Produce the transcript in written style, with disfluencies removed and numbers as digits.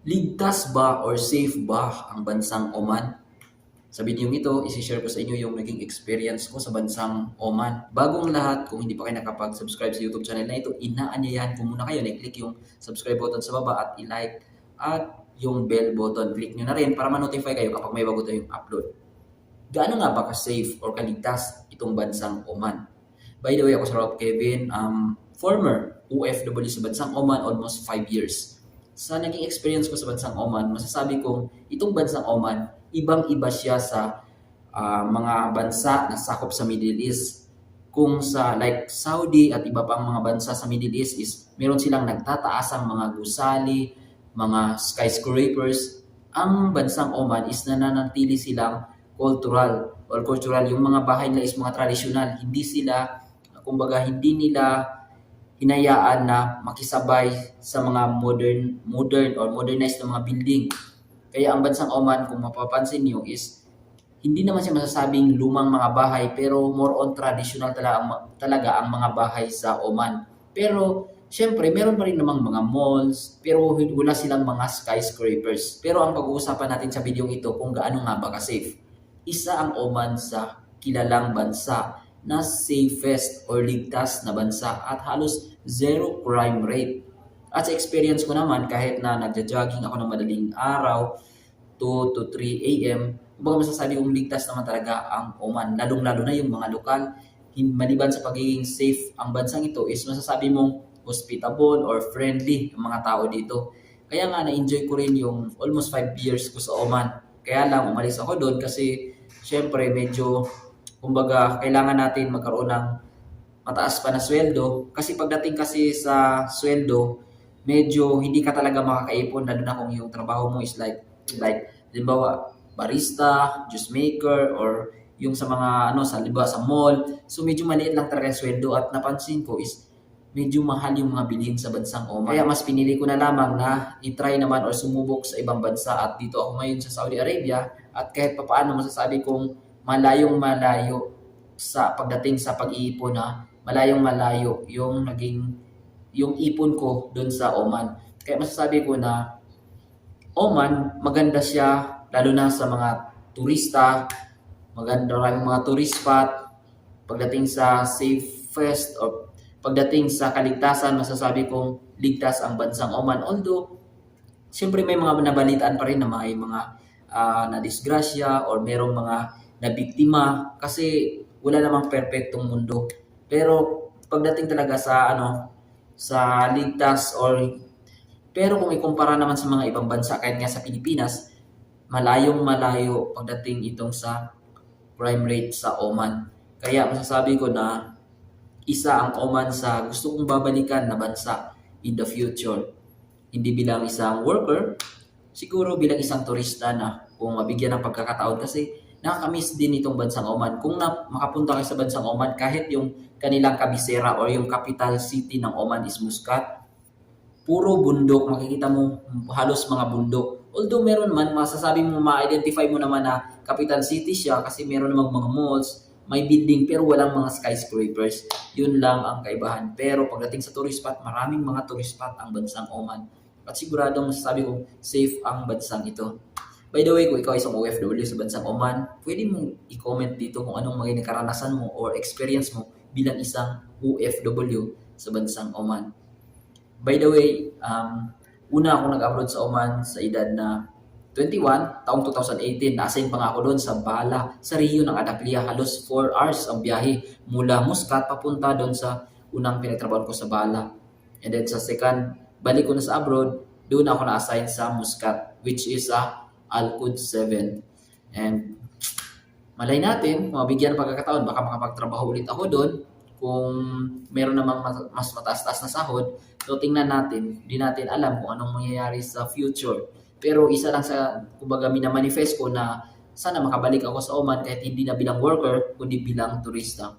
Ligtas ba or safe ba ang bansang Oman? Sa video ito, isi-share ko sa inyo yung naging experience ko sa bansang Oman. Bagong lahat, kung hindi pa kayo nakapag-subscribe sa YouTube channel na ito, inaanyayahan ko muna kayo na i-click yung subscribe button sa baba at i-like at yung bell button. Click nyo na rin para ma-notify kayo kapag may bago tayong upload. Gaano nga ba ka-safe or kaligtas itong bansang Oman? By the way, ako si Rob Kevin, former OFW sa bansang Oman, almost 5 years. Sa naging experience ko sa bansang Oman, masasabi kong itong bansang Oman, ibang-iba siya sa mga bansa na sakop sa Middle East. Kung sa like Saudi at iba pang mga bansa sa Middle East is meron silang nagtataasang mga gusali, mga skyscrapers. Ang bansang Oman is nananatili silang cultural yung mga bahay nila is mga tradisyonal. Hindi sila, kumbaga hindi nila hinayaan na makisabay sa mga modern or modernized na mga building. Kaya ang bansang Oman, kung mapapansin niyo, is hindi naman siya masasabing lumang mga bahay, pero more on traditional talaga ang mga bahay sa Oman. Pero syempre, meron pa rin namang mga malls, pero wala silang mga skyscrapers. Pero ang pag-uusapan natin sa video ito kung gaano nga ba ka-safe. Isa ang Oman sa kilalang bansa na safest or ligtas na bansa at halos zero crime rate. At sa experience ko naman, kahit na nagja-jogging ako ng madaling araw, 2 to 3 a.m., kumbaga masasabi kong ligtas naman talaga ang Oman. Lalong-lalo na yung mga lokal. Maliban sa pagiging safe ang bansang ito is masasabi mong hospitable or friendly ang mga tao dito. Kaya nga na-enjoy ko rin yung almost 5 years ko sa Oman. Kaya lang umalis ako doon kasi syempre medyo kumbaga, kailangan natin magkaroon ng mataas pa na sweldo. Kasi pagdating kasi sa sweldo, medyo hindi ka talaga makakaipon, lalo na kung yung trabaho mo is like halimbawa, barista, juice maker, or yung sa mga, sa halimbawa sa mall. So, medyo maliit lang talaga yung sweldo at napansin ko is medyo mahal yung mga bilihin sa bansang Oman. Kaya mas pinili ko na lamang na i-try naman or sumubok sa ibang bansa at dito ako ngayon sa Saudi Arabia at kahit papaano masasabi kong malayong-malayo sa pagdating sa pag-iipon malayong-malayo yung ipon ko doon sa Oman. Kaya masasabi ko na Oman, maganda siya lalo na sa mga turista, maganda rin mga tourist spot. Pagdating sa safest or pagdating sa kaligtasan, masasabi kong ligtas ang bansang Oman. Although, siyempre may mga nabalitaan pa rin na may mga na-disgrasya or merong mga na biktima kasi wala namang perpektong mundo. Pero pagdating talaga sa sa ligtas pero kung ikumpara naman sa mga ibang bansa kahit nga sa Pilipinas, malayong-malayo pagdating itong sa crime rate sa Oman. Kaya masasabi ko na isa ang Oman sa gusto kong babalikan na bansa in the future. Hindi bilang isang worker, siguro bilang isang turista na kung mabigyan ng pagkakataon kasi nakakamiss din itong bansang Oman. Kung makapunta kayo sa bansang Oman, kahit yung kanilang kabisera or yung capital city ng Oman is Muscat, puro bundok, makikita mo halos mga bundok. Although meron man, masasabi mo, ma-identify mo naman na capital city siya kasi meron namang mga malls, may building pero walang mga skyscrapers. Yun lang ang kaibahan. Pero pagdating sa tourist spot, maraming mga tourist spot ang bansang Oman. At siguradong masasabi kong safe ang bansang ito. By the way, kung ikaw ay isang OFW sa bansang Oman, pwede mong i-comment dito kung anong magiging karanasan mo or experience mo bilang isang OFW sa bansang Oman. By the way, una akong nag-upload sa Oman sa edad na 21, taong 2018. Na-assign pa nga ako doon sa Bala, sa Rio ng Adaklia. Halos 4 hours ang biyahe mula Muscat papunta doon sa unang pinagtrabaho ko sa Bala. And then sa second, balik ko na sa abroad, doon ako na-assign sa Muscat, which is Al-Quds 7. And malay natin, kung mabigyan ng pagkakataon, baka makapagtrabaho ulit ako doon. Kung meron namang mas mataas-taas na sahod, so tingnan natin. Hindi natin alam kung anong mangyayari sa future. Pero isa lang sa, kumbaga, minamanifest ko na sana makabalik ako sa Oman kahit hindi na bilang worker, kundi bilang turista.